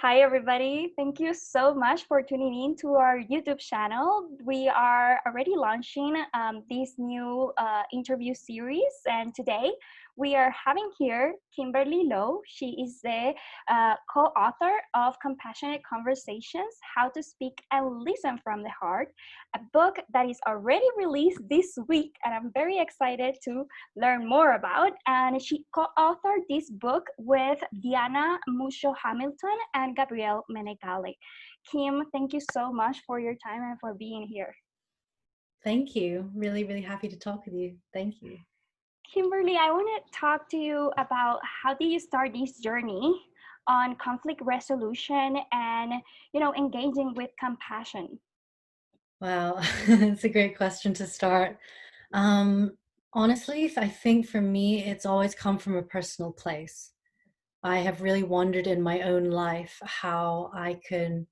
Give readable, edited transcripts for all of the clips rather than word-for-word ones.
Hi, everybody. Thank you so much for tuning in to our YouTube channel. We are already launching this new interview series, and today we are having here Kimberly Loh. She is the co-author of Compassionate Conversations, How to Speak and Listen from the Heart, a book that is already released this week, and I'm very excited to learn more about. And she co-authored this book with Diane Musho Hamilton and Gabriel Menegale. Kim, thank you so much for your time and for being here. Thank you. Really, really happy to talk with you. Thank you. Kimberly, I want to talk to you about how did you start this journey on conflict resolution and, engaging with compassion. Wow, it's a great question to start. Um, Honestly, I think for me, it's always come from a personal place. I have really wondered in my own life how I can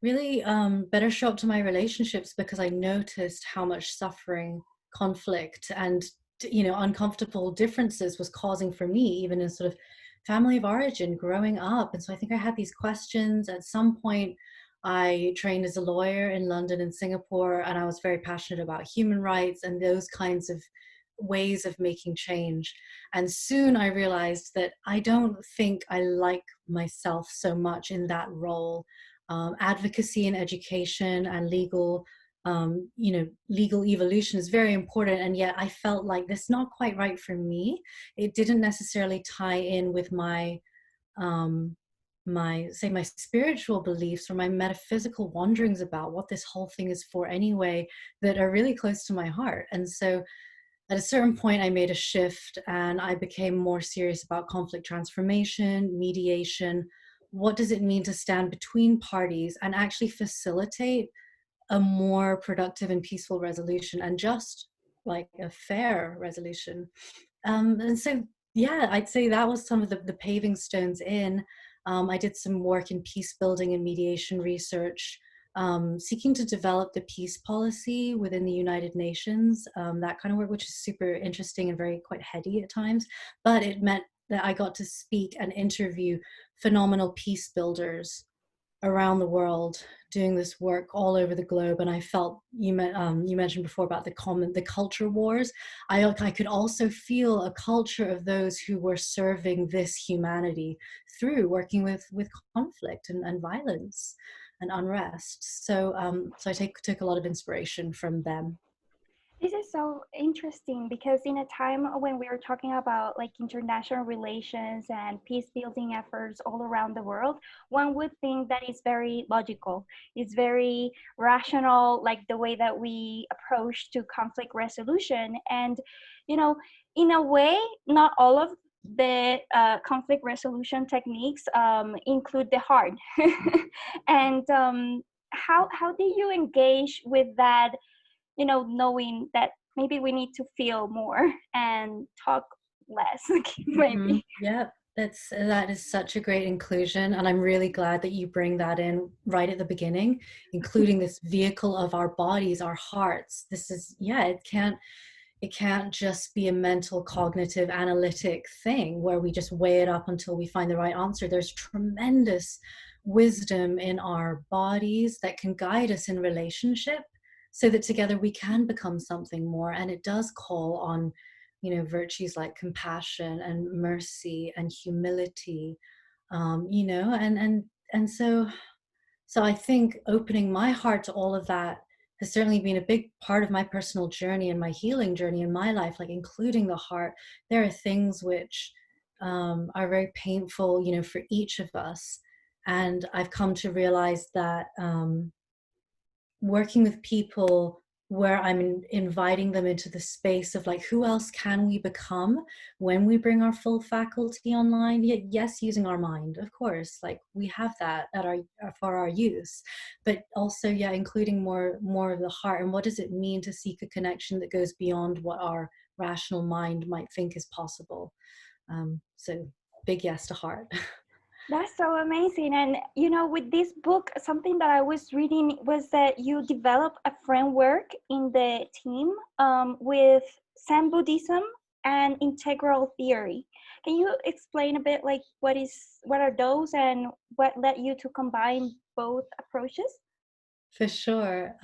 really better show up to my relationships because I noticed how much suffering, conflict, and uncomfortable differences was causing for me, even in sort of family of origin growing up. And so I think I had these questions. At some point, I trained as a lawyer in London and Singapore, and I was very passionate about human rights and those kinds of ways of making change. And soon I realized that I don't think I like myself so much in that role. Advocacy and education and legal evolution is very important. And yet I felt like this is not quite right for me. It didn't necessarily tie in with um, my spiritual beliefs or my metaphysical wanderings about what this whole thing is for anyway, that are really close to my heart. And so at a certain point, I made a shift and I became more serious about conflict transformation, mediation. What does it mean to stand between parties and actually facilitate a more productive and peaceful resolution and just like a fair resolution? And so, yeah, I'd say that was some of the paving stones in. I did some work in peace building and mediation research, seeking to develop the peace policy within the United Nations, that kind of work, which is super interesting and very quite heady at times. But it meant that I got to speak and interview phenomenal peace builders around the world doing this work all over the globe. And I felt you mentioned before about the culture wars. I could also feel a culture of those who were serving this humanity through working with conflict and violence and unrest. So I took a lot of inspiration from them. This is so interesting because in a time when we are talking about like international relations and peace building efforts all around the world, one would think that is very logical. It's very rational, like the way that we approach to conflict resolution. And, you know, in a way, not all of the conflict resolution techniques include the heart. And how do you engage with that, knowing that maybe we need to feel more and talk less, maybe. Yeah, that is such a great inclusion, and I'm really glad that you bring that in right at the beginning, including this vehicle of our bodies, our hearts. This is, yeah, it can't just be a mental, cognitive, analytic thing where we just weigh it up until we find the right answer. There's tremendous wisdom in our bodies that can guide us in relationship so that together we can become something more. And it does call on, virtues like compassion and mercy and humility, and so I think opening my heart to all of that has certainly been a big part of my personal journey and my healing journey in my life, like including the heart. There are things which are very painful, for each of us. And I've come to realize that working with people where I'm inviting them into the space of like, who else can we become when we bring our full faculty online? Yes, using our mind, of course, like we have that at our for our use, but also, yeah, including more of the heart. And what does it mean to seek a connection that goes beyond what our rational mind might think is possible? So big yes to heart. That's so amazing. And with this book, something that I was reading was that you develop a framework in the team with Zen Buddhism and integral theory. Can you explain a bit like what are those and what led you to combine both approaches? For sure.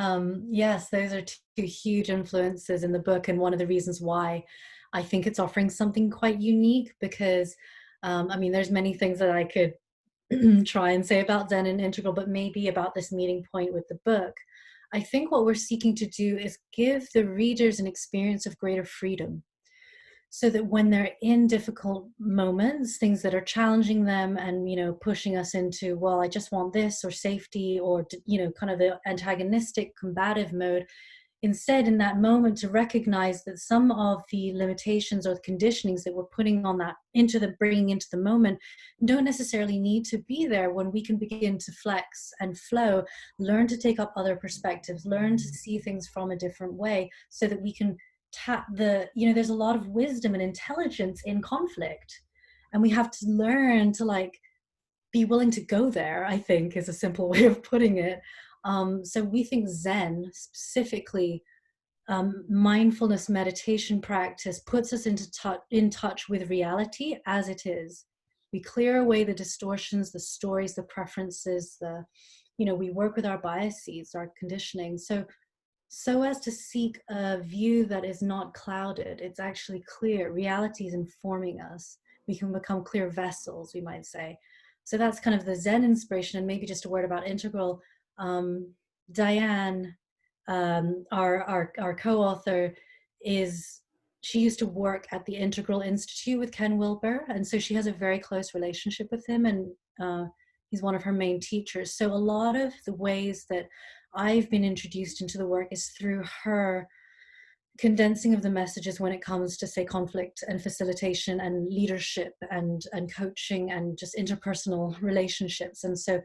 Yes, those are two huge influences in the book, and one of the reasons why I think it's offering something quite unique, because I mean, there's many things that I could try and say about Zen and Integral, but maybe about this meeting point with the book. I think what we're seeking to do is give the readers an experience of greater freedom, so that when they're in difficult moments, things that are challenging them and, you know, pushing us into, well, I just want this, or safety, or, you know, kind of the antagonistic combative mode, instead in that moment to recognize that some of the limitations or the conditionings that we're putting on that bringing into the moment don't necessarily need to be there, when we can begin to flex and flow, learn to take up other perspectives, learn to see things from a different way, so that we can tap the, you know, there's a lot of wisdom and intelligence in conflict, and we have to learn to like be willing to go there, I think, is a simple way of putting it. So we think Zen specifically, mindfulness meditation practice, puts us in touch with reality as it is. We clear away the distortions, the stories, the preferences, you know, we work with our biases, our conditioning, so as to seek a view that is not clouded. It's actually clear. Reality is informing us. We can become clear vessels, we might say. So that's kind of the Zen inspiration. And maybe just a word about Integral. Diane, our co-author, she used to work at the Integral Institute with Ken Wilber, and so she has a very close relationship with him, and he's one of her main teachers. So a lot of the ways that I've been introduced into the work is through her condensing of the messages when it comes to, say, conflict and facilitation and leadership and coaching and just interpersonal relationships. And so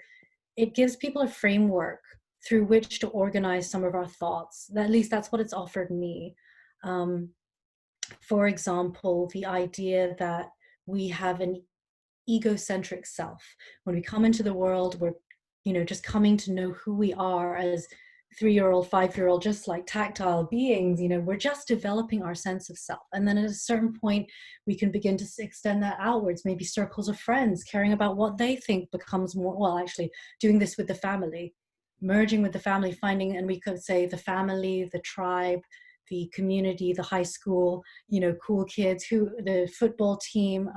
it gives people a framework through which to organize some of our thoughts. At least that's what it's offered me. For example, the idea that we have an egocentric self. When we come into the world, we're, you know, just coming to know who we are as 3-year-old, 5-year-old, just like tactile beings. You know, we're just developing our sense of self. And then at a certain point, we can begin to extend that outwards, maybe circles of friends, caring about what they think becomes more, well, actually doing this with the family, merging with the family, finding, and we could say the family, the tribe, the community, the high school, you know, cool kids, the football team.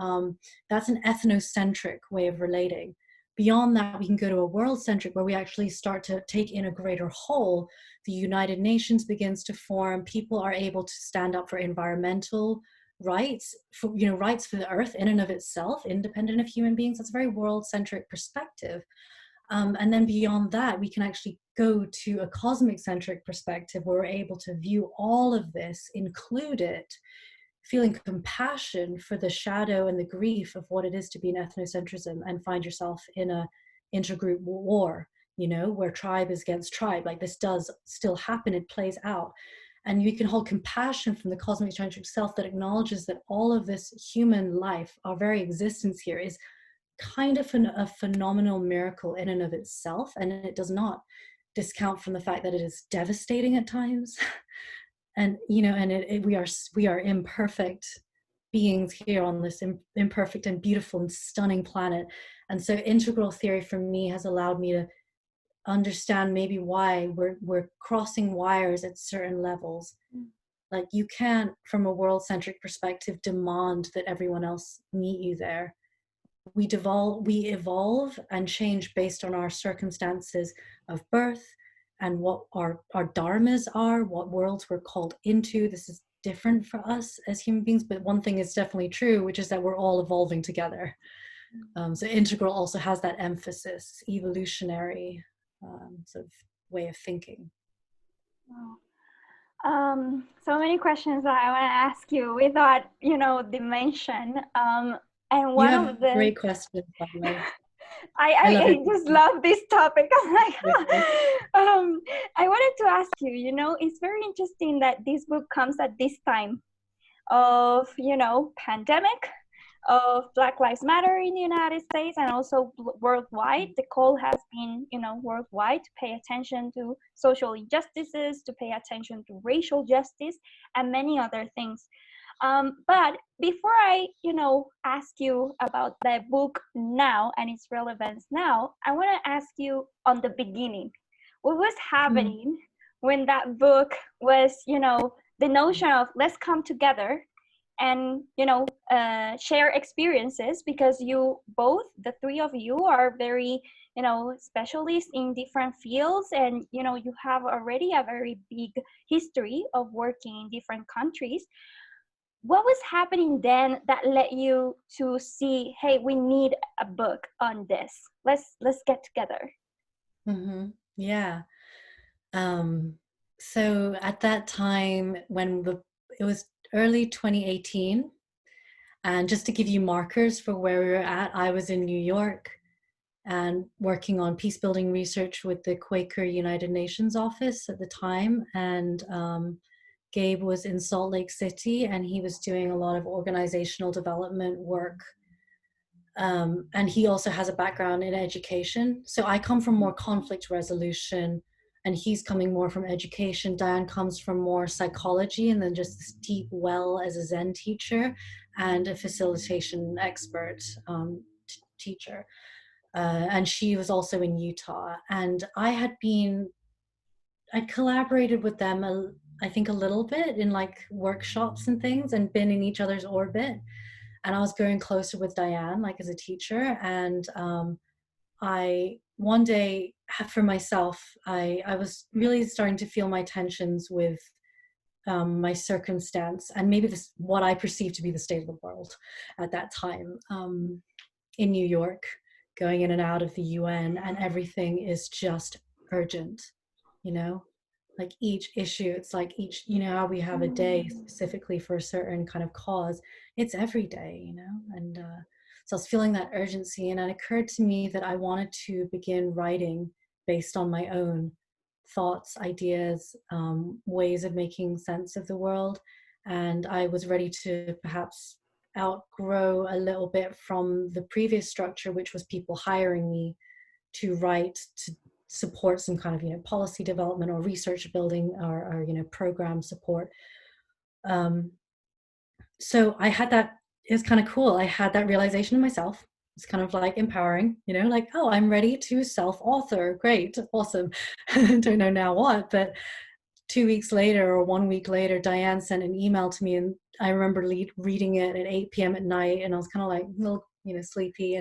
That's an ethnocentric way of relating. Beyond that, we can go to a world-centric, where we actually start to take in a greater whole. The United Nations begins to form. People are able to stand up for environmental rights, for, you know, rights for the earth in and of itself, independent of human beings. That's a very world-centric perspective. And then beyond that, we can actually go to a cosmic-centric perspective, where we're able to view all of this, include it, feeling compassion for the shadow and the grief of what it is to be an ethnocentrism, and find yourself in a intergroup war, you know, where tribe is against tribe. Like, this does still happen, it plays out. And you can hold compassion from the cosmic centric self that acknowledges that all of this human life, our very existence here, is kind of a phenomenal miracle in and of itself, and it does not discount from the fact that it is devastating at times. And, you know, and we are imperfect beings here on this imperfect and beautiful and stunning planet. And so integral theory for me has allowed me to understand maybe why we're crossing wires at certain levels. Like, you can't, from a world-centric perspective, demand that everyone else meet you there. We evolve and change based on our circumstances of birth and what our dharmas are, what worlds we're called into. This is different for us as human beings, but one thing is definitely true, which is that we're all evolving together. So integral also has that emphasis, evolutionary sort of way of thinking. Wow. So many questions that I want to ask you without, you know, dimension. And one you have of the great questions, by the way. I just love this topic. I'm like, I wanted to ask you, you know, it's very interesting that this book comes at this time of, you know, pandemic, of Black Lives Matter in the United States and also worldwide. The call has been, you know, worldwide to pay attention to social injustices, to pay attention to racial justice, and many other things. But before I, ask you about the book now and its relevance now, I want to ask you on the beginning. What was Mm. happening when that book was, the notion of let's come together and, share experiences, because you both, the three of you, are very, specialists in different fields, and, you have already a very big history of working in different countries. What was happening then that led you to see, hey, we need a book on this, let's get together? Mm-hmm. Yeah. Um, so at that time, it was early 2018, and just to give you markers for where we were at, I was in New York and working on peace building research with the Quaker United Nations office at the time. And Gabe was in Salt Lake City, and he was doing a lot of organizational development work. And he also has a background in education. So I come from more conflict resolution, and he's coming more from education. Diane comes from more psychology, and then just this deep well as a Zen teacher and a facilitation expert teacher. And she was also in Utah. And I collaborated with them, I think a little bit in like workshops and things, and been in each other's orbit. And I was growing closer with Diane, like as a teacher. And I, one day for myself, I was really starting to feel my tensions with my circumstance, and maybe this, what I perceived to be the state of the world at that time, in New York, going in and out of the UN, and everything is just urgent, you know, like each issue, it's like each, how we have a day specifically for a certain kind of cause, it's every day, and so I was feeling that urgency, and it occurred to me that I wanted to begin writing based on my own thoughts, ideas, ways of making sense of the world. And I was ready to perhaps outgrow a little bit from the previous structure, which was people hiring me to write to support some kind of policy development or research building, or program support. So I had that. It was kind of cool. I had that realization in myself. It's kind of like empowering, like, oh, I'm ready to self-author. Great, awesome. Don't know now what, but 2 weeks later or 1 week later, Diane sent an email to me, and I remember reading it at 8 p.m. at night, and I was kind of like, a little, sleepy,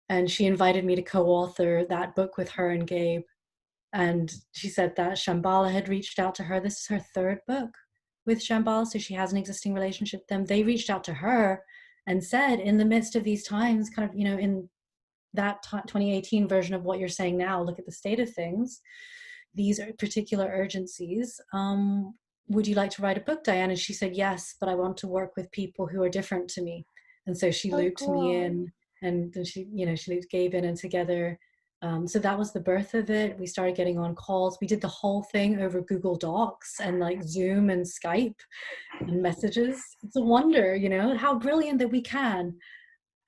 and she invited me to co-author that book with her and Gabe. And she said that Shambhala had reached out to her. This is her third book with Shambhala, so she has an existing relationship with them. They reached out to her and said, in the midst of these times, kind of, in that 2018 version of what you're saying now, look at the state of things, these are particular urgencies. Would you like to write a book, Diane? And she said, yes, but I want to work with people who are different to me. And so she So looped me cool. in, and then she looped Gabe in, and together. So that was the birth of it. We started getting on calls. We did the whole thing over Google Docs and like Zoom and Skype and messages. It's a wonder, how brilliant that we can.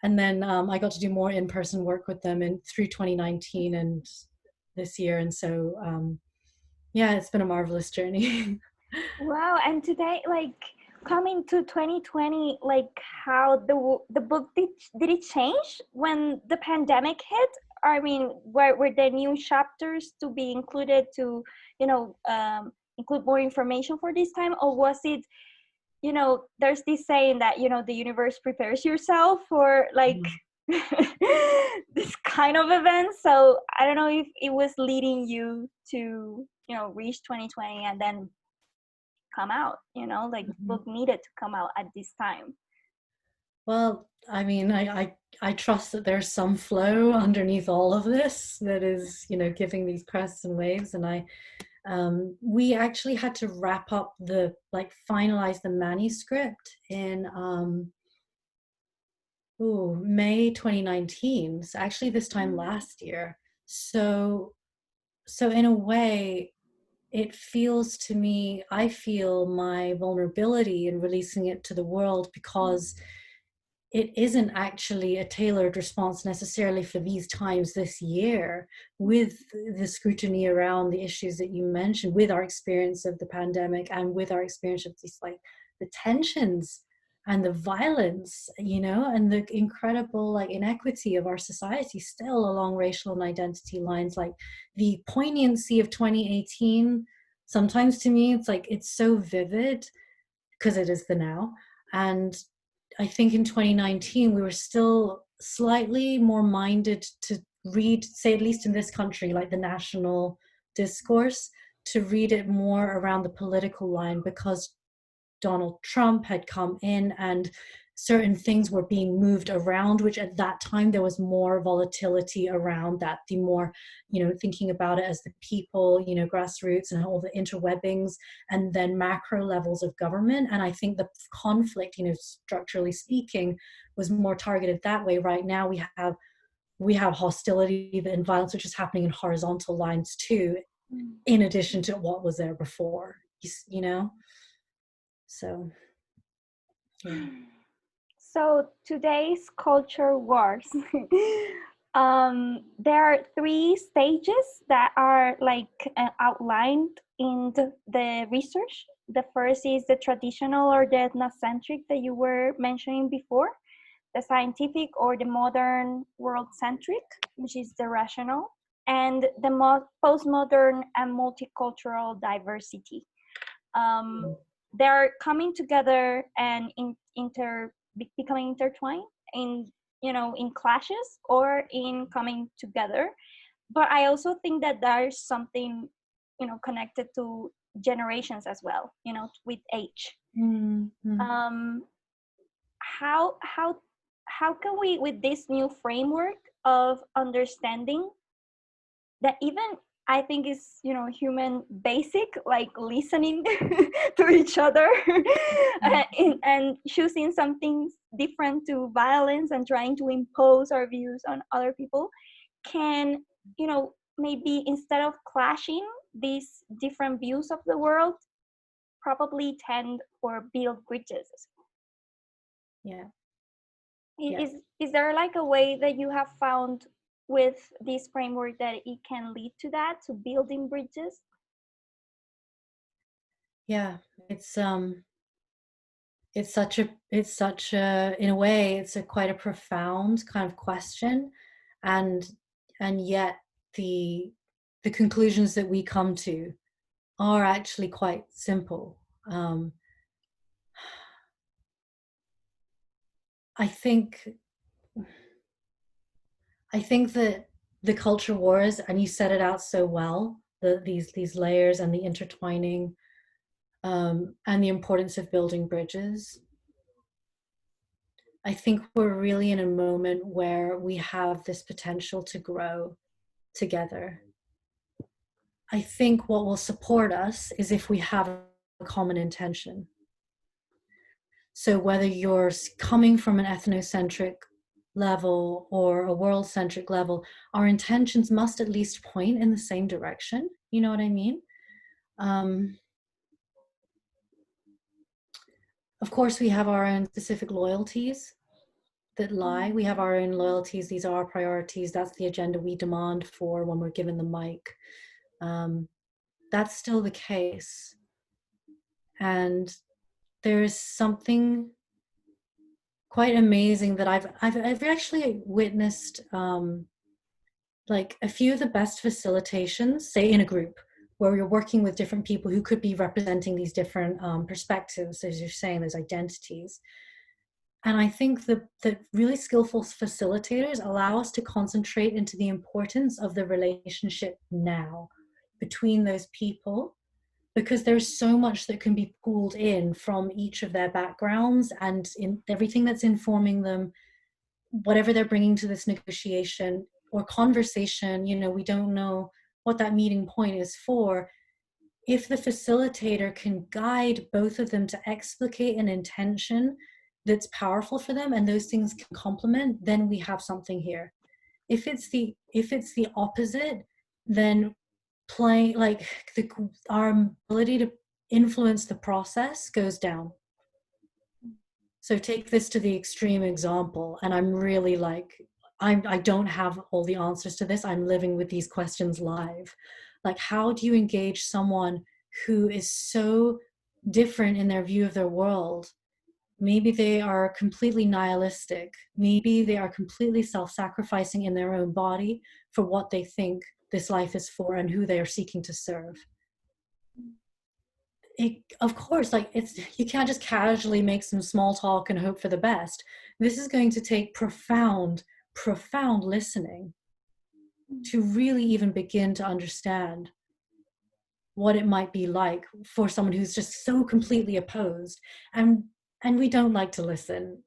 And then I got to do more in-person work with them through 2019 and this year. And so, yeah, it's been a marvelous journey. Wow. And today, like, coming to 2020, like, how the book did it change when the pandemic hit? I mean, were there new chapters to be included to, include more information for this time? Or was it, there's this saying that, the universe prepares yourself for like this kind of event. So I don't know if it was leading you to, reach 2020 and then come out, like the book needed to come out at this time. Well, I mean, I trust that there's some flow underneath all of this that is, giving these crests and waves. And we actually had to wrap up finalize the manuscript in May 2019. So actually this time last year. So in a way, it feels to me, I feel my vulnerability in releasing it to the world, because it isn't actually a tailored response necessarily for these times this year, with the scrutiny around the issues that you mentioned, with our experience of the pandemic, and with our experience of this the tensions and the violence, you know, and the incredible like inequity of our society still along racial and identity lines. Like the poignancy of 2018, sometimes to me, it's like, it's so vivid because it is the now. And I think in 2019, we were still slightly more minded to read, say, at least in this country, like the national discourse, to read it more around the political line, because Donald Trump had come in and certain things were being moved around, which at that time there was more volatility around that. The more, you know, thinking about it as the people, you know, grassroots and all the interwebbings, and then macro levels of government. And I think the conflict, you know, structurally speaking, was more targeted that way. Right now we have hostility and violence which is happening in horizontal lines too, in addition to what was there before, you know. So yeah. So today's culture wars. There are three stages that are like outlined in the research. The first is the traditional or the ethnocentric that you were mentioning before, the scientific or the modern world-centric, which is the rational, and the postmodern and multicultural diversity. They're coming together and becoming intertwined in, you know, in clashes or in coming together. But I also think that there's something, you know, connected to generations as well, you know, with age. Mm-hmm. How can we, with this new framework of understanding that even I think is, you know, human basic, like listening to each other and choosing something different to violence and trying to impose our views on other people, can, you know, maybe instead of clashing these different views of the world, probably tend or build bridges. Yeah. Is there like a way that you have found with this framework that it can lead to that, to building bridges? Yeah, it's such a, in a way, it's a quite a profound kind of question, and yet the conclusions that we come to are actually quite simple. I think that the culture wars, and you set it out so well, these layers and the intertwining, and the importance of building bridges. I think we're really in a moment where we have this potential to grow together. I think what will support us is if we have a common intention. So whether you're coming from an ethnocentric level or a world-centric level, our intentions must at least point in the same direction. You know what I mean? Of course, we have our own specific loyalties that lie. We have our own loyalties. These are our priorities. That's the agenda we demand for when we're given the mic. That's still the case. And there's something quite amazing that I've actually witnessed, like a few of the best facilitations, say in a group where you're working with different people who could be representing these different perspectives, as you're saying, those identities. And I think that really skillful facilitators allow us to concentrate into the importance of the relationship now between those people, because there's so much that can be pulled in from each of their backgrounds and in everything that's informing them, whatever they're bringing to this negotiation or conversation. You know, we don't know what that meeting point is for. If the facilitator can guide both of them to explicate an intention that's powerful for them, and those things can complement, then we have something here. If it's the opposite, then our ability to influence the process goes down. So take this to the extreme example, and I'm really like, I don't have all the answers to this. I'm living with these questions live. Like, how do you engage someone who is so different in their view of their world. Maybe they are completely nihilistic. Maybe they are completely self-sacrificing in their own body for what they think this life is for and who they are seeking to serve. Of course, like, you can't just casually make some small talk and hope for the best. This is going to take profound listening to really even begin to understand what it might be like for someone who's just so completely opposed. And we don't like to listen.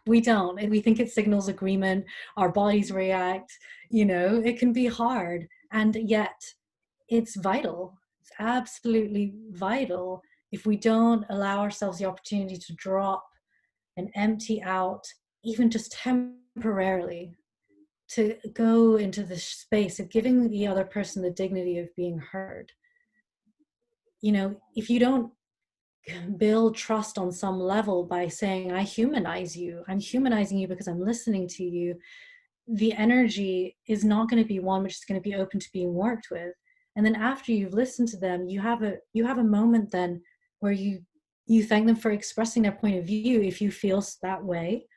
We don't. And we think it signals agreement. Our bodies react. It can be hard. And yet it's vital. It's absolutely vital. If we don't allow ourselves the opportunity to drop and empty out, even just temporarily, to go into the space of giving the other person the dignity of being heard. If you don't build trust on some level by saying, I'm humanizing you because I'm listening to you, the energy is not going to be one which is going to be open to being worked with. And then after you've listened to them, you have a moment then where you thank them for expressing their point of view, if you feel that way,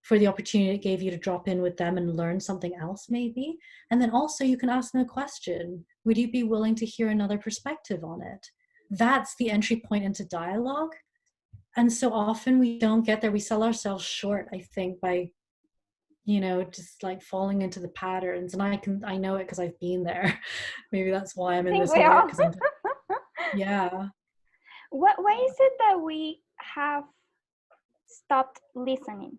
for the opportunity it gave you to drop in with them and learn something else maybe. And then also you can ask them a question. Would you be willing to hear another perspective on it? That's the entry point into dialogue. And so often we don't get there. We sell ourselves short, I think, by just like falling into the patterns. And I know it because I've been there. Maybe that's why I'm in this work. Yeah. Why is it that we have stopped listening?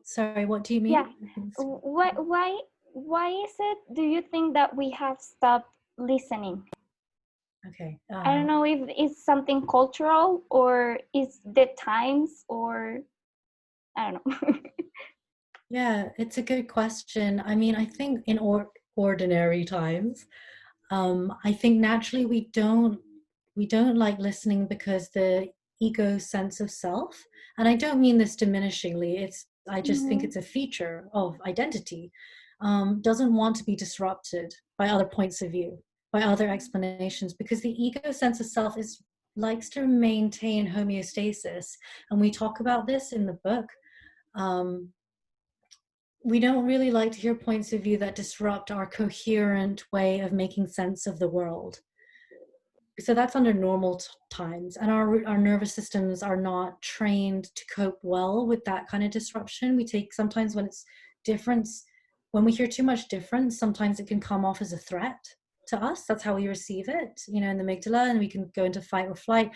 Sorry, what do you mean? Yeah. Why is it, do you think, that we have stopped listening? Okay. I don't know if it's something cultural, or is the times, or I don't know. Yeah, it's a good question. I mean, I think in ordinary times, I think naturally we don't like listening because the ego sense of self, and I don't mean this diminishingly, I just think it's a feature of identity, doesn't want to be disrupted by other points of view, by other explanations, because the ego sense of self likes to maintain homeostasis. And we talk about this in the book. We don't really like to hear points of view that disrupt our coherent way of making sense of the world. So that's under normal times, and our nervous systems are not trained to cope well with that kind of disruption. Sometimes when it's difference, when we hear too much difference, sometimes it can come off as a threat to us. That's how we receive it, in the amygdala, and we can go into fight or flight,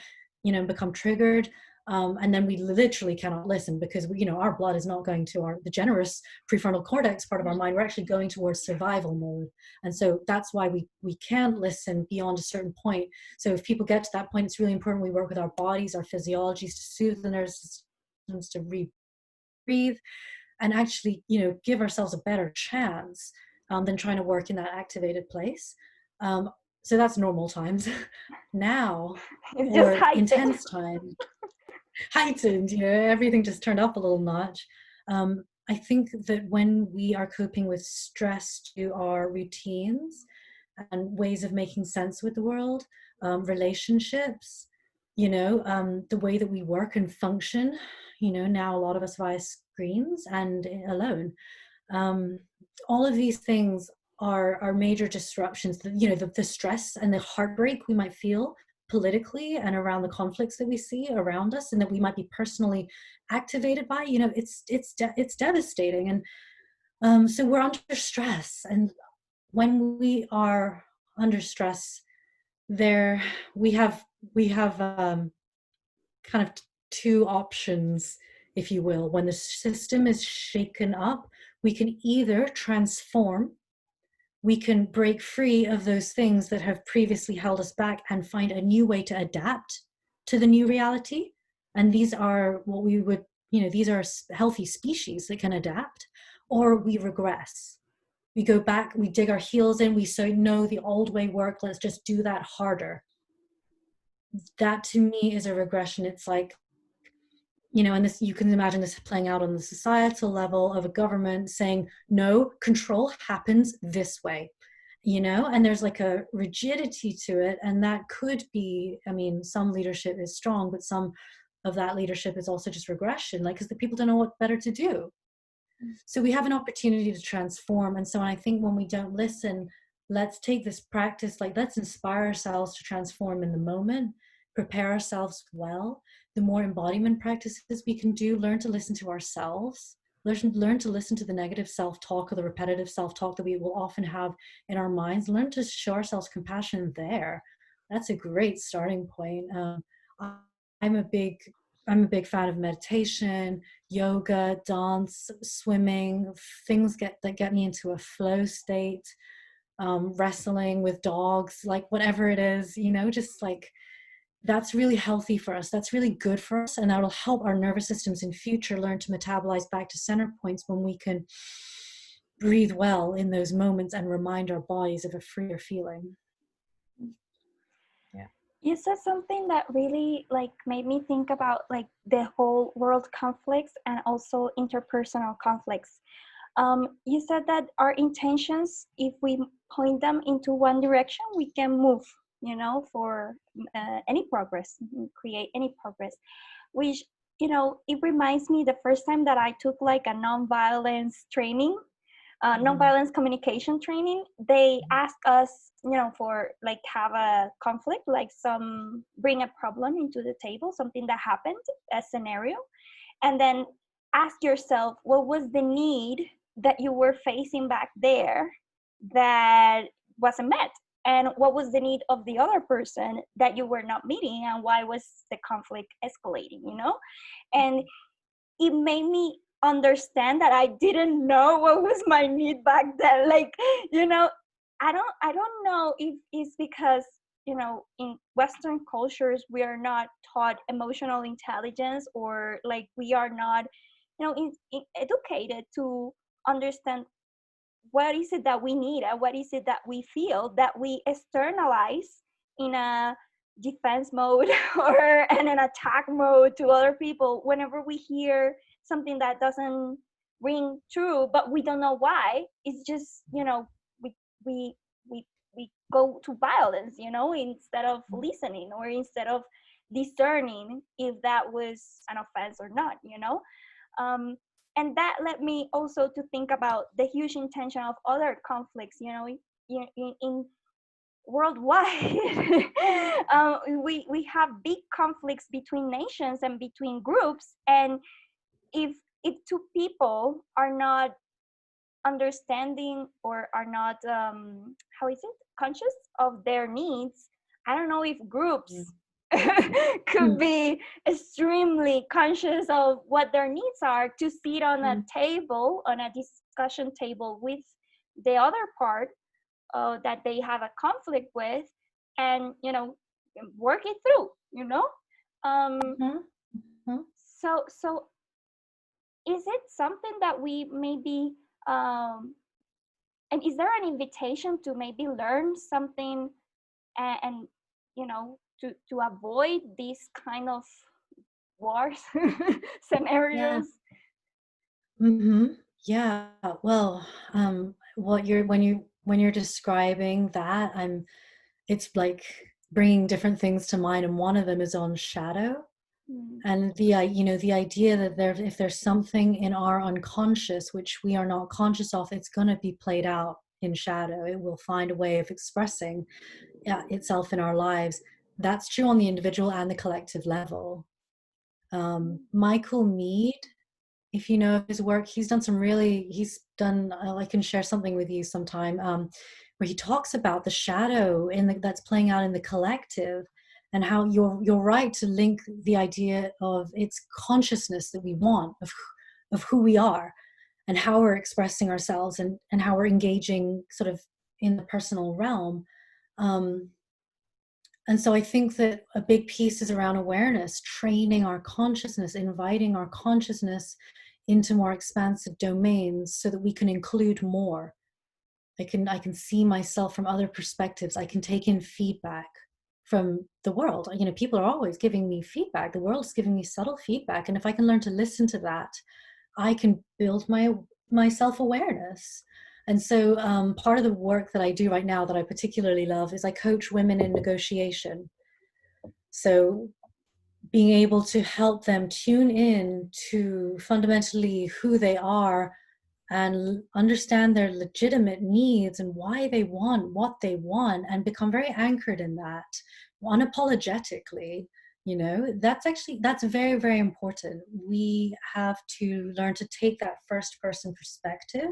and become triggered. And then we literally cannot listen because our blood is not going to the generous prefrontal cortex part of our mind. We're actually going towards survival mode. And so that's why we can't listen beyond a certain point. So if people get to that point, it's really important we work with our bodies, our physiologies, to soothe the nervous systems, to breathe, and actually, give ourselves a better chance than trying to work in that activated place. So that's normal times. Now, it's or just heightened. Intense time. Heightened, everything just turned up a little notch. I think that when we are coping with stress to our routines and ways of making sense with the world, relationships, the way that we work and function, now a lot of us via screens and alone. All of these things are major disruptions. The stress and the heartbreak we might feel politically and around the conflicts that we see around us and that we might be personally activated by, it's devastating. And so we're under stress. And when we are under stress, we have kind of two options, if you will. When the system is shaken up, we can either transform, we can break free of those things that have previously held us back and find a new way to adapt to the new reality. And these are what we would, these are healthy species that can adapt. Or we regress. We go back, we dig our heels in, we say, no, the old way worked, let's just do that harder. That to me is a regression. It's like, and this, you can imagine this playing out on the societal level of a government saying, no, control happens this way. and there's like a rigidity to it. And that could be, I mean, some leadership is strong, but some of that leadership is also just regression, like, because the people don't know what better to do. So we have an opportunity to transform. And so I think when we don't listen, let's take this practice, like, let's inspire ourselves to transform in the moment, prepare ourselves well. The more embodiment practices we can do, learn to listen to ourselves, learn to listen to the negative self-talk or the repetitive self-talk that we will often have in our minds, learn to show ourselves compassion there. That's a great starting point. I'm a big fan of meditation, yoga, dance, swimming, things that get me into a flow state, wrestling with dogs, like whatever it is, just like, that's really healthy for us. That's really good for us. And that'll help our nervous systems in future learn to metabolize back to center points when we can breathe well in those moments and remind our bodies of a freer feeling. Yeah. You said something that really like made me think about like the whole world conflicts and also interpersonal conflicts. You said that our intentions, if we point them into one direction, we can move, for any progress, create any progress, which, it reminds me the first time that I took like a nonviolence training, nonviolence communication training. They ask us, for like have a conflict, like bring a problem into the table, something that happened, a scenario, and then ask yourself, what was the need that you were facing back there that wasn't met? And what was the need of the other person that you were not meeting? And why was the conflict escalating, And it made me understand that I didn't know what was my need back then. Like, I don't know if it's because, in Western cultures, we are not taught emotional intelligence, or like we are not, educated to understand what is it that we need and what is it that we feel that we externalize in a defense mode or in an attack mode to other people whenever we hear something that doesn't ring true, but we don't know why. It's just, we we we go to violence, instead of listening, or instead of discerning if that was an offense or not. And that led me also to think about the huge intention of other conflicts, in worldwide. We have big conflicts between nations and between groups, and if two people are not understanding or are not how is it, conscious of their needs, I don't know if groups could be extremely conscious of what their needs are, to sit on a table, on a discussion table with the other part that they have a conflict with, and work it through. So is it something that we maybe and is there an invitation to maybe learn something and to avoid these kind of wars scenarios? Yeah. Well, when you're describing that, it's like bringing different things to mind, and one of them is on shadow. And the idea that if there's something in our unconscious which we are not conscious of, it's going to be played out in shadow. It will find a way of expressing itself in our lives. That's true on the individual and the collective level. Michael Mead, if you know his work, he's done I can share something with you sometime, where he talks about the shadow that's playing out in the collective, and how you're right to link the idea of it's consciousness that we want of who we are and how we're expressing ourselves, and how we're engaging sort of in the personal realm. And so I think that a big piece is around awareness, training our consciousness, inviting our consciousness into more expansive domains so that we can include more. I can see myself from other perspectives. I can take in feedback from the world. People are always giving me feedback. The world's giving me subtle feedback. And if I can learn to listen to that, I can build my self-awareness. And so part of the work that I do right now that I particularly love is I coach women in negotiation. So being able to help them tune in to fundamentally who they are and understand their legitimate needs and why they want what they want, and become very anchored in that unapologetically. That's very, very important. We have to learn to take that first person perspective.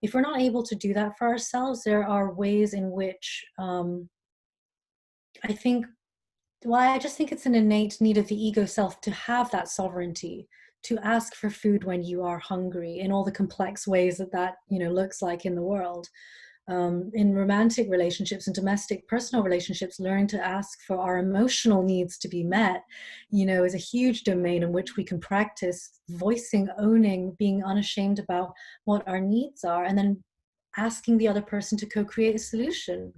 If we're not able to do that for ourselves, there are ways in which I think I just think it's an innate need of the ego self to have that sovereignty, to ask for food when you are hungry, in all the complex ways that looks like in the world. In romantic relationships and domestic personal relationships, learning to ask for our emotional needs to be met, is a huge domain in which we can practice voicing, owning, being unashamed about what our needs are, and then asking the other person to co-create a solution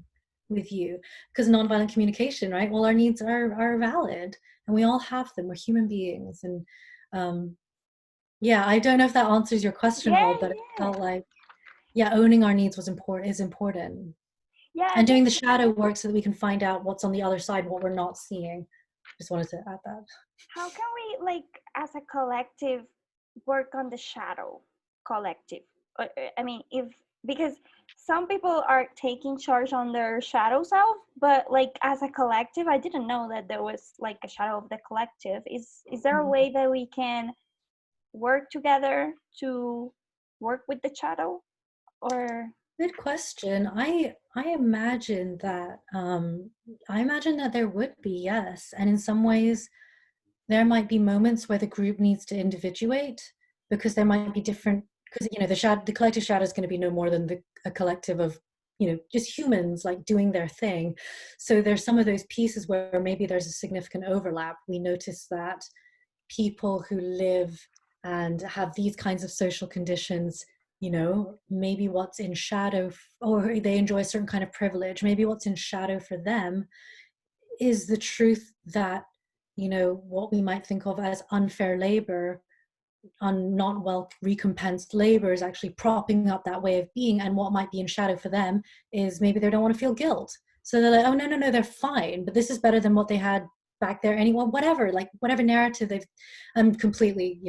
with you. Because nonviolent communication, right? Well, our needs are valid, and we all have them. We're human beings. And I don't know if that answers your question at Yeah, all, but it yeah. felt like, owning our needs is important. Yeah, I And doing think, the shadow work so that we can find out what's on the other side, what we're not seeing. Just wanted to add that. how can we, like, as a collective, work on the shadow collective? I mean, if, because some people are taking charge on their shadow self, but like as a collective, I didn't know that there was like a shadow of the collective. Is there a way that we can work together to work with the shadow? Or Good question. I imagine that there would be, yes. And in some ways there might be moments where the group needs to individuate, because there might be different, because the collective shadow is going to be no more than a collective of just humans like doing their thing. So there's some of those pieces where maybe there's a significant overlap. We notice that people who live and have these kinds of social conditions, maybe what's in shadow, or they enjoy a certain kind of privilege, maybe what's in shadow for them is the truth that what we might think of as unfair labor, not well recompensed labor, is actually propping up that way of being. And what might be in shadow for them is maybe they don't want to feel guilt, so they're like, oh no, they're fine, but this is better than what they had back there anyway. Whatever narrative they've, I'm completely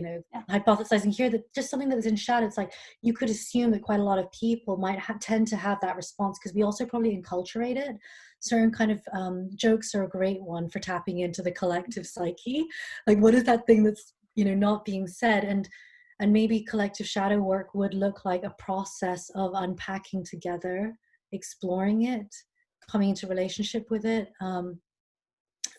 hypothesizing here, that just something that was in shadow, it's like you could assume that quite a lot of people might tend to have that response, because we also probably enculturate it. Certain kind of jokes are a great one for tapping into the collective psyche. Like, what is that thing that's not being said? And maybe collective shadow work would look like a process of unpacking together, exploring it, coming into relationship with it.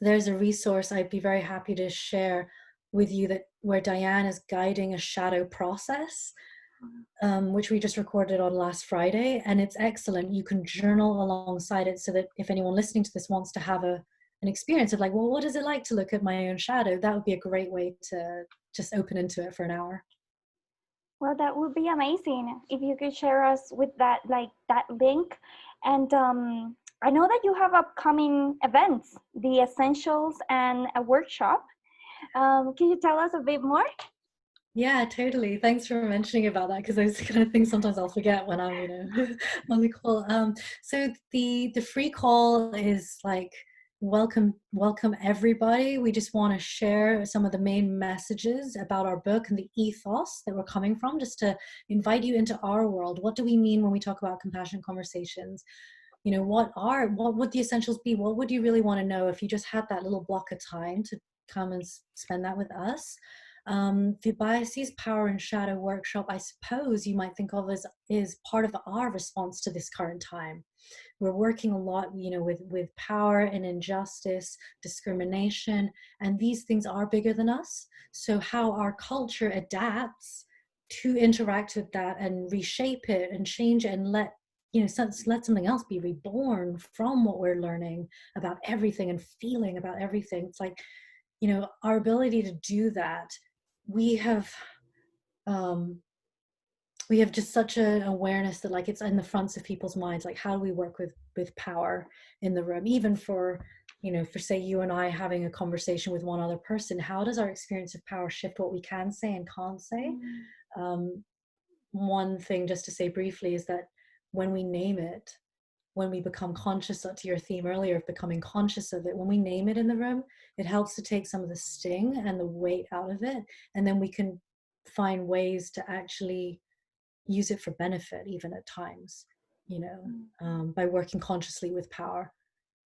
There's a resource I'd be very happy to share with you, that where Diane is guiding a shadow process, which we just recorded on last Friday, and it's excellent. You can journal alongside it, so that if anyone listening to this wants to have an experience of like, well, what is it like to look at my own shadow, that would be a great way to just open into it for an hour. well, that would be amazing if you could share us with that, like that link. And I know that you have upcoming events, the essentials and a workshop. Can you tell us a bit more? Yeah, totally. Thanks for mentioning about that, because those kind of things sometimes I'll forget when I'm, on the call. So the free call is like, welcome everybody. We just want to share some of the main messages about our book and the ethos that we're coming from, just to invite you into our world. What do we mean when we talk about compassion conversations? What would the essentials be? What would you really want to know if you just had that little block of time to come and spend that with us? The Biases, Power and Shadow workshop, I suppose you might think of as is part of our response to this current time. We're working a lot, with power and injustice, discrimination, and these things are bigger than us. So how our culture adapts to interact with that and reshape it and change it, and let something else be reborn from what we're learning about everything and feeling about everything. It's like, our ability to do that, we have just such an awareness that, like, it's in the fronts of people's minds. Like, how do we work with power in the room, even for say you and I having a conversation with one other person? How does our experience of power shift what we can say and can't say? one thing just to say briefly is that when we name it, when we become conscious of, to your theme earlier of becoming conscious of it, when we name it in the room, it helps to take some of the sting and the weight out of it. And then we can find ways to actually use it for benefit, even at times, you know, by working consciously with power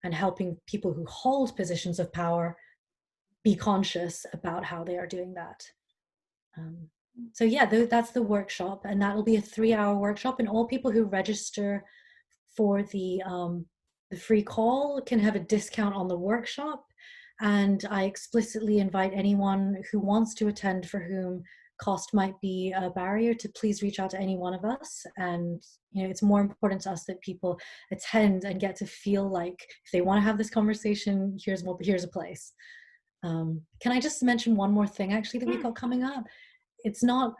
and helping people who hold positions of power be conscious about how they are doing that. So yeah, that's the workshop, and that'll be a 3-hour workshop, and all people who register for the free call can have a discount on the workshop. And I explicitly invite anyone who wants to attend for whom cost might be a barrier to please reach out to any one of us. And you know, it's more important to us that people attend and get to feel like if they want to have this conversation, here's a place. Can I just mention one more thing actually that we've got coming up? It's not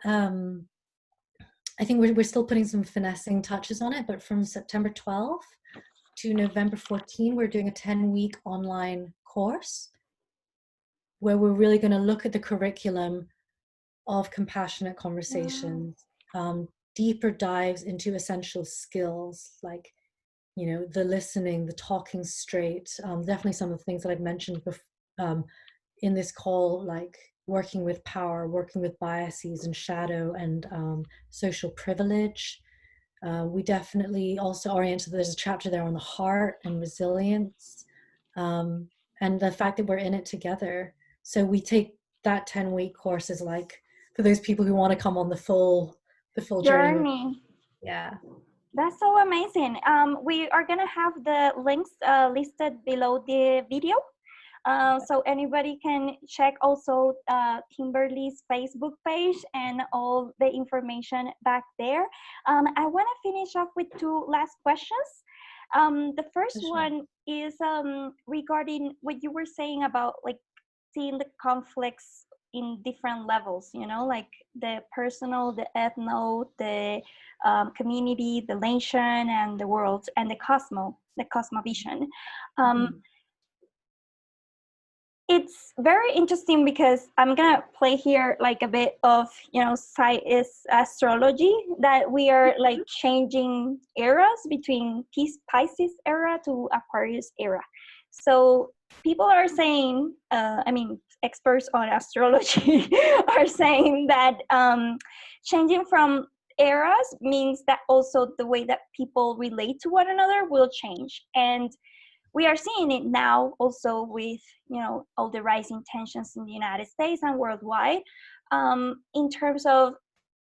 I think we're still putting some finessing touches on it, but from September 12th to November 14, we're doing a 10-week online course where we're really going to look at the curriculum of compassionate conversations, deeper dives into essential skills like, you know, the listening, the talking straight, definitely some of the things that I've mentioned in this call, like working with power, working with biases and shadow and social privilege. We definitely also oriented, there's a chapter there on the heart and resilience, and the fact that we're in it together. So we take that 10-week course as like, for those people who want to come on the full journey. Yeah. That's so amazing. We are gonna have the links listed below the video. So anybody can check also Kimberly's Facebook page and all the information back there. I want to finish off with 2 last questions. The first one is regarding what you were saying about like seeing the conflicts in different levels, you know, like the personal, the ethno, the community, the nation, and the world, and the cosmovision. It's very interesting because I'm gonna play here like a bit of, you know, astrology, that we are like changing eras between Pisces era to Aquarius era. So people are saying, experts on astrology are saying that changing from eras means that also the way that people relate to one another will change. And we are seeing it now also with, you know, all the rising tensions in the United States and worldwide, in terms of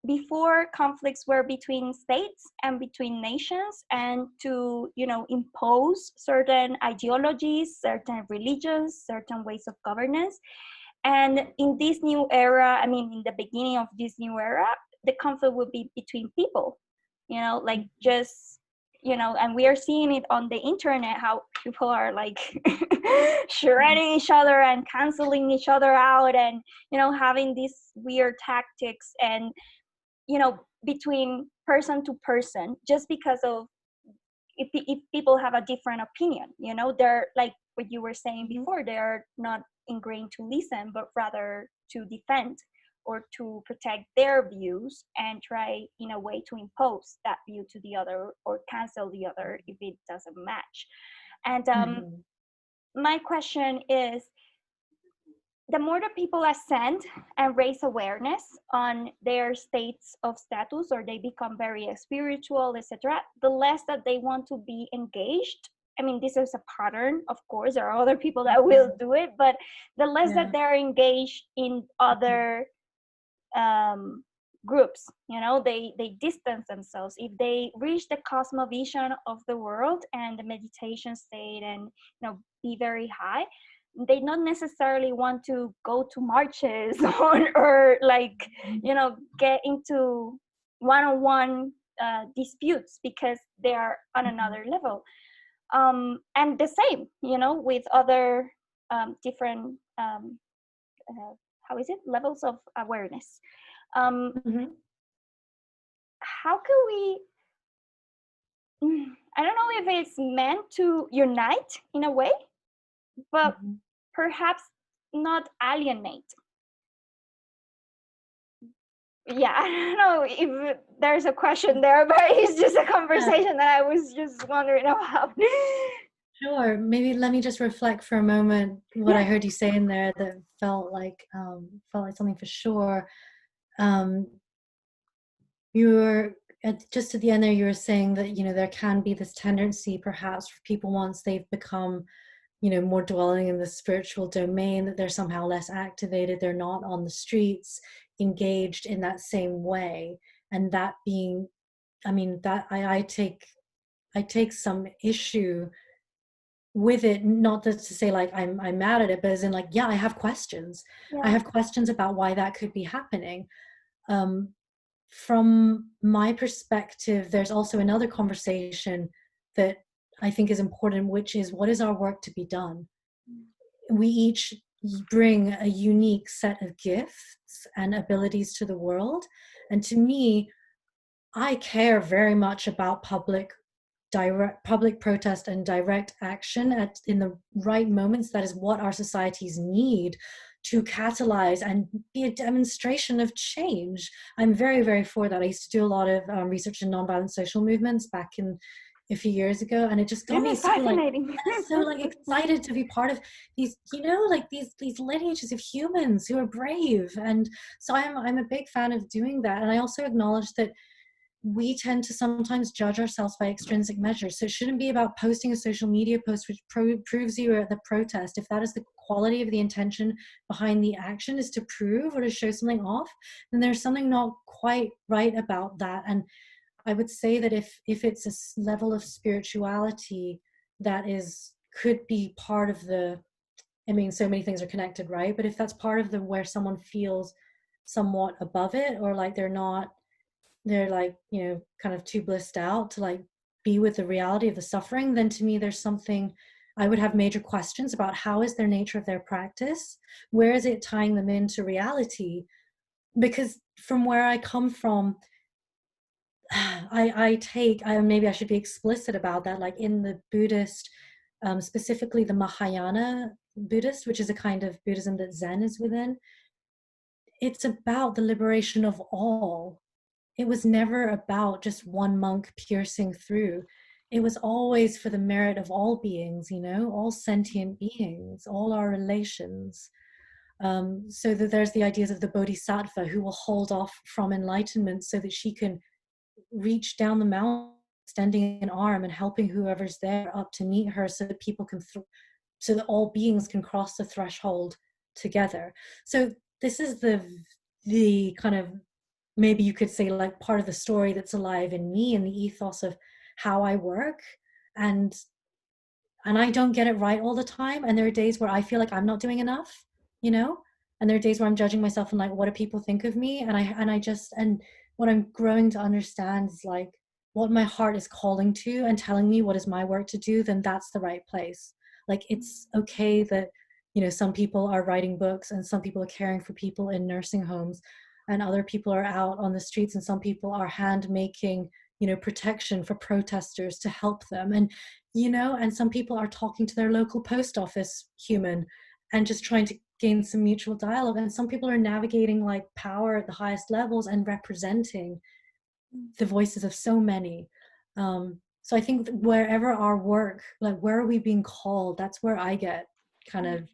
before conflicts were between states and between nations, and to, you know, impose certain ideologies, certain religions, certain ways of governance. And in this new era, in the beginning of this new era, the conflict will be between people, you know, like just, you know, and we are seeing it on the internet, how people are like shredding each other and canceling each other out, and, you know, having these weird tactics, and, you know, between person to person, just because of if people have a different opinion, you know, they're like what you were saying before, they're not ingrained to listen, but rather to defend or to protect their views and try in a way to impose that view to the other or cancel the other if it doesn't match. And my question is, the more that people ascend and raise awareness on their states of status, or they become very spiritual, etc., the less that they want to be engaged. I mean, this is a pattern, of course, there are other people that will do it, but the less that they're engaged in other groups, you know, they distance themselves. If they reach the cosmovision of the world and the meditation state and, you know, be very high, they not necessarily want to go to marches or like, you know, get into one-on-one disputes, because they are on another level. And the same, you know, with other different levels of awareness. How can we, I don't know if it's meant to unite in a way, but perhaps not alienate. Yeah, I don't know if there's a question there, but it's just a conversation that I was just wondering about. Sure. Maybe let me just reflect for a moment what I heard you say in there that felt like something for sure. You were just at the end there, you were saying that, you know, there can be this tendency perhaps for people once they've become, you know, more dwelling in the spiritual domain, that they're somehow less activated, they're not on the streets engaged in that same way. And that being, I mean, that I take some issue with it, not just to say like I'm mad at it, but as in like, yeah, I have questions. I have questions about why that could be happening. From my perspective, there's also another conversation that I think is important, which is, what is our work to be done? We each bring a unique set of gifts and abilities to the world. And to me, I care very much about public protest and direct action in the right moments. That is what our societies need to catalyze and be a demonstration of change. I'm very, very for that. I used to do a lot of research in nonviolent social movements back in a few years ago, and it just got me so like excited to be part of these, you know, like these lineages of humans who are brave. And so I'm a big fan of doing that. And I also acknowledge that we tend to sometimes judge ourselves by extrinsic measures. So it shouldn't be about posting a social media post which proves you were at the protest. If that is the quality of the intention behind the action, is to prove or to show something off, then there's something not quite right about that. And I would say that if it's a level of spirituality that could be part of the, I mean, so many things are connected, right? But if that's part of the where someone feels somewhat above it, or like they're like, you know, kind of too blissed out to like be with the reality of the suffering, then to me there's something, I would have major questions about how is their nature of their practice, where is it tying them into reality? Because from where I come from, maybe I should be explicit about that, like in the Buddhist, specifically the Mahayana Buddhist, which is a kind of Buddhism that Zen is within, it's about the liberation of all. It was never about just one monk piercing through. It was always for the merit of all beings, you know, all sentient beings, all our relations. So that there's the ideas of the bodhisattva who will hold off from enlightenment so that she can reach down the mountain, extending an arm and helping whoever's there up to meet her, so that people can, so that all beings can cross the threshold together. So this is the kind of, maybe you could say, like part of the story that's alive in me and the ethos of how I work. And I don't get it right all the time. And there are days where I feel like I'm not doing enough, you know, and there are days where I'm judging myself and like, what do people think of me? And what I'm growing to understand is like what my heart is calling to and telling me what is my work to do, then that's the right place. Like, it's okay that, you know, some people are writing books and some people are caring for people in nursing homes, and other people are out on the streets, and some people are hand making, you know, protection for protesters to help them. And, you know, and some people are talking to their local post office human and just trying to gain some mutual dialogue. And some people are navigating like power at the highest levels and representing the voices of so many. So I think wherever our work, like where are we being called, that's where I get kind of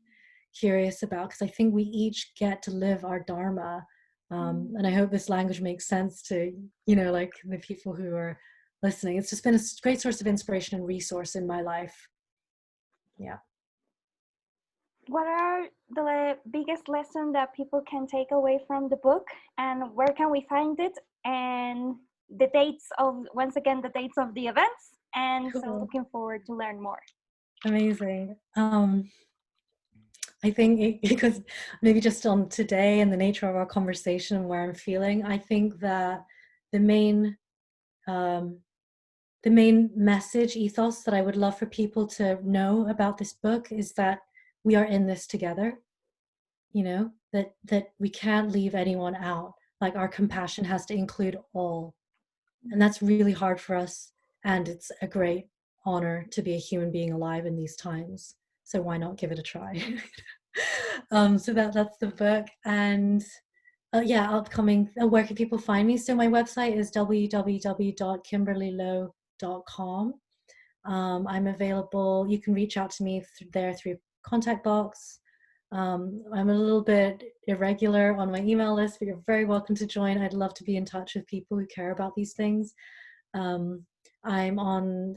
curious about, because I think we each get to live our dharma. And I hope this language makes sense to, you know, like the people who are listening. It's just been a great source of inspiration and resource in my life. Yeah. What are the biggest lessons that people can take away from the book, and where can we find it, and the dates of, once again, the dates of the events? And cool. So looking forward to learn more. Amazing. I think because maybe just on today and the nature of our conversation and where I'm feeling, I think that the main message ethos that I would love for people to know about this book is that we are in this together, you know, that we can't leave anyone out. Like, our compassion has to include all. And that's really hard for us. And it's a great honor to be a human being alive in these times. So why not give it a try? So that's the book. And yeah, upcoming, where can people find me? So my website is www.kimberlyloh.com. I'm available. You can reach out to me there through contact box. I'm a little bit irregular on my email list, but you're very welcome to join. I'd love to be in touch with people who care about these things. I'm on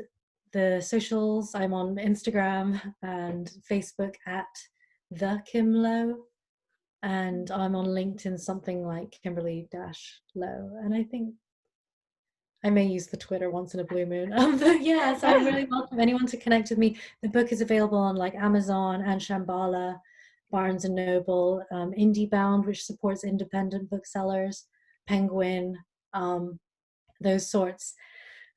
the socials. I'm on Instagram and Facebook at the Kim Loh, and I'm on LinkedIn, something like Kimberly-Loh. And I think I may use the Twitter once in a blue moon. But yeah, so I really welcome anyone to connect with me. The book is available on like Amazon and Shambhala, Barnes and Noble, IndieBound, which supports independent booksellers, Penguin, those sorts.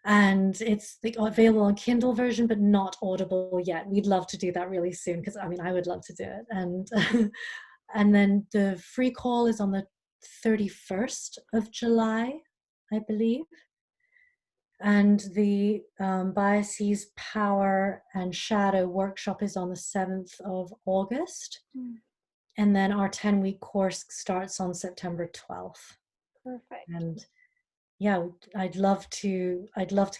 And it's available on Kindle version, but not Audible yet. We'd love to do that really soon, because I mean, I would love to do it. And and then the free call is on the 31st of July, I believe. And the Biases, Power and Shadow workshop is on the 7th of August. And then our 10-week course starts on September 12th. Perfect. And yeah, I'd love to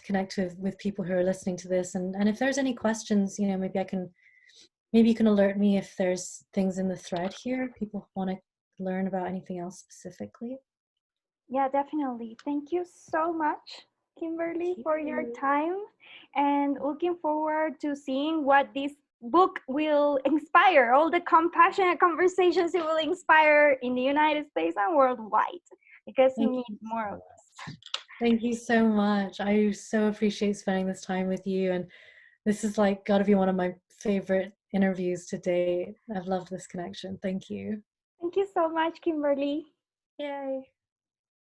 connect with people who are listening to this. And if there's any questions, you know, maybe you can alert me if there's things in the thread here, people want to learn about anything else specifically. Yeah, definitely. Thank you so much, Kimberly, for your time, and looking forward to seeing what this book will inspire, all the compassionate conversations it will inspire in the United States and worldwide, because we need more of this. Thank you so much. I so appreciate spending this time with you, and this is like got to be one of my favorite interviews to date. I've loved this connection. Thank you. Thank you so much, Kimberly. Yay.